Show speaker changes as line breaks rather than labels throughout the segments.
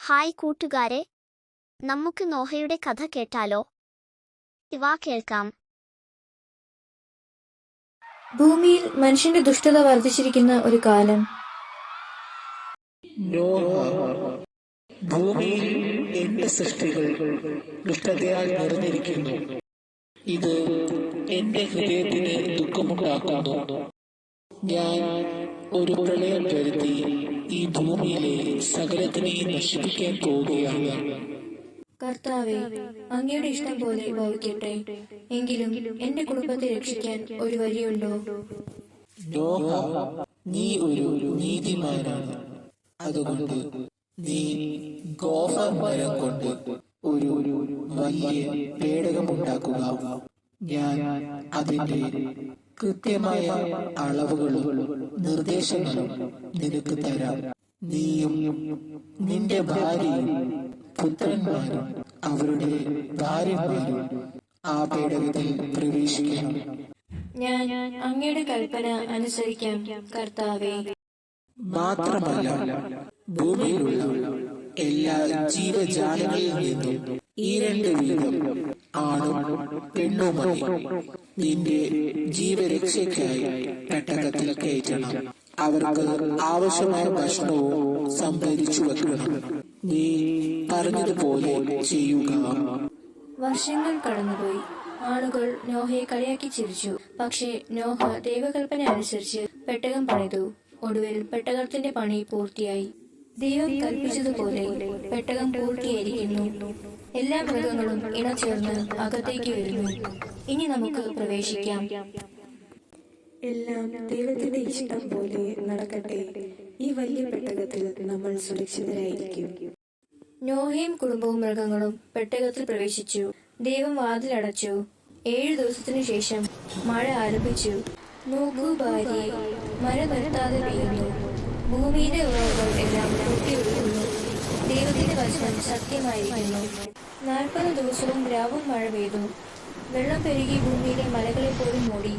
Hi കൂട്ടുകാരെ, നമുക്ക് നോഹയുടെ കഥ കേട്ടാലോ? ഇവാ കേൾക്കാം.
ഭൂമിയിൽ മനുഷ്യന്റെ ദുഷ്ടത വർദ്ധിച്ചിരിക്കുന്ന ഒരു കാലം.
ഭൂമിയിൽ എന്റെ സൃഷ്ടികൾ ദുഷ്ടതയാൽ നിറഞ്ഞിരിക്കുന്നു. ഇത് എന്റെ ഹൃദയത്തിന് ദുഃഖമുണ്ടാക്കുന്നു. ഞാൻ ഒരു പ്രളയം വരുത്തി ഈ ഭൂമിയിലെ സകലത്തിനെയും നശിപ്പിക്കാൻ പോവുകയാണ്.
കർത്താവേ, അങ്ങയുടെ ഇഷ്ടം പോലെ ഭവിക്കട്ടെ. എങ്കിലും എന്റെ കുടുംബത്തെ രക്ഷിക്കാൻ ഒരു വഴിയുണ്ടോ?
നോഹ, നീ ഒരു നീതിമാനാണ്. അതുകൊണ്ട് നീ ഗോഫർ മരം കൊണ്ട് ഒരു വലിയ പേടകമുണ്ടാക്കുക. ഞാൻ അതിന്റെ കൃത്യമായ അളവുകളും നിർദ്ദേശങ്ങളും നിനക്ക് തരാം. നീയും നിന്റെ ഭാര്യയും പുത്രന്മാരും അവരുടെ ഭാര്യമാരും ആ പേടകത്തിൽ പ്രവേശിക്കണം.
ഞാൻ അങ്ങയുടെ കൽപ്പന അനുസരിക്കാം കർത്താവേ.
മാത്രമല്ല, ഭൂമിയിലുള്ള എല്ലാ ജീവജാലങ്ങളിൽ നിന്നും ഈ 2 വീതം ആണും പെണ്ണുമായി നിന്റെ ജീവരക്ഷയ്ക്കായി പെട്ടകത്തിൽ കയറ്റണം. അവർക്ക് ആവശ്യമായ ഭക്ഷണവും സംഭരിച്ചു വെക്കണം. നീ പറഞ്ഞതുപോലെ ചെയ്യുക.
വർഷങ്ങൾ കടന്നുപോയി. ആളുകൾ നോഹയെ കളിയാക്കി ചിരിച്ചു. പക്ഷേ നോഹ ദൈവകൽപ്പന അനുസരിച്ച് പെട്ടകം പണിതു. ഒടുവിൽ പെട്ടകത്തിന്റെ പണി പൂർത്തിയായി. ദൈവം കൽപ്പിച്ചതുപോലെ പെട്ടകം പൂർത്തിയായിരിക്കുന്നു. എല്ലാ മൃഗങ്ങളും ഇണചേർന്ന് അകത്തേക്ക് വരുന്നു. ഇനി നമുക്ക് പ്രവേശിക്കാം.
എല്ലാം ദൈവത്തിന്റെ ഇഷ്ടം പോലെ നടക്കട്ടെ. ഈ വലിയ പെട്ടകത്തിൽ നമ്മൾ സുരക്ഷിതരായിരിക്കും.
നോഹയും കുടുംബവും മൃഗങ്ങളും പെട്ടകത്തിൽ പ്രവേശിച്ചു. ദൈവം വാതിലടച്ചു. 7 ദിവസത്തിനു ശേഷം മഴ ആരംഭിച്ചു. നോക്കൂ ഭാര്യയെ, മഴ നിർത്താതെ പെയ്യുന്നു. ഭൂമിയിലെ ഉറവുകൾ എല്ലാം പൊട്ടിയൊഴുകുന്നു. ദൈവത്തിന്റെ വചനം സത്യമായിരിക്കുന്നു. 40 ദിവസവും രാവും മഴ പെയ്തു. വെള്ളം പെരുകി ഭൂമിയിലെ മലകളെ പോലും മൂടി.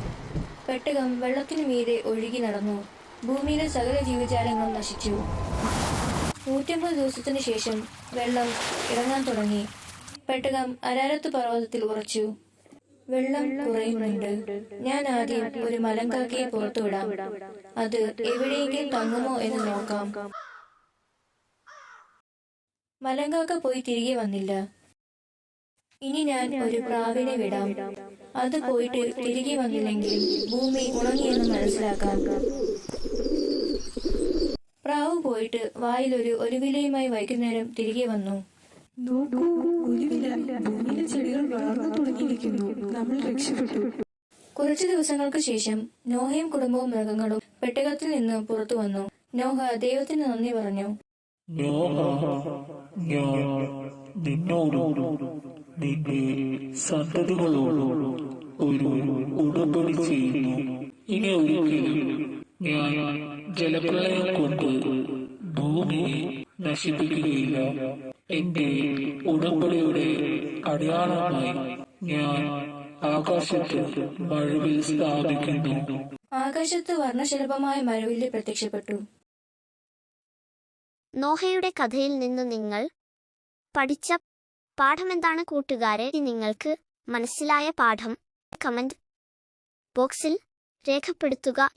പെട്ടകം വെള്ളത്തിനു മീതെ ഒഴുകി നടന്നു. ഭൂമിയിലെ സകല ജീവജാലങ്ങളും നശിച്ചു. 150 ദിവസത്തിനു ശേഷം വെള്ളം ഇറങ്ങാൻ തുടങ്ങി. പെട്ടകം അരാരത്ത് പർവ്വതത്തിൽ ഉറച്ചു. വെള്ളം കുറയുന്നുണ്ട്. ഞാൻ ആദ്യം ഒരു മലങ്കാക്കയെ പുറത്തുവിടാം. അത് എവിടെയെങ്കിലും തങ്ങുമോ എന്ന് നോക്കാം. മലങ്കാക്ക പോയി തിരികെ വന്നില്ല. ഇനി ഞാൻ ഒരു പ്രാവിനെ വിടാം. അത് പോയിട്ട് തിരികെ വന്നില്ലെങ്കിൽ ഭൂമി ഉണങ്ങിയെന്ന് മനസ്സിലാക്കാം. പ്രാവ് പോയിട്ട് വായിലൊരു ഒലിവിലയുമായി വൈകുന്നേരം തിരികെ വന്നു.
നോക്കൂ, ഒലിവില. ഭൂമിയിലെ ചെടികൾ വളർന്നു തുടങ്ങിയിരിക്കുന്നു. നമ്മൾ രക്ഷപ്പെട്ടു.
കുറച്ചു ദിവസങ്ങൾക്ക് ശേഷം നോഹയും കുടുംബവും മൃഗങ്ങളും പെട്ടകത്തിൽ നിന്ന് പുറത്തു വന്നു. നോഹ ദൈവത്തിന് നന്ദി പറഞ്ഞു.
നോഹ, ഞാൻ നിന്നോടും നിന്റെ സന്തതികളോടും ഒരു ഉടമ്പടി ചെയ്യുന്നു. ഇനി ഒരിക്കലും ഞാൻ ജലപ്രളയം കൊണ്ട് ഭൂമിയെ നശിപ്പിക്കുകയില്ല. എന്റെ ഉടമ്പടിയുടെ അടയാളമായി ഞാൻ ആകാശത്ത് മഴവിൽ സ്ഥാപിക്കുന്നു.
ആകാശത്ത് വർണ്ണശലഭമായ മഴവില്ല് പ്രത്യക്ഷപ്പെട്ടു.
നോഹയുടെ കഥയിൽ നിന്ന് നിങ്ങൾ പഠിച്ച പാഠമെന്താണ് കൂട്ടുകാരെ? നിങ്ങൾക്ക് മനസ്സിലായ പാഠം കമന്റ് ബോക്സിൽ രേഖപ്പെടുത്തുക.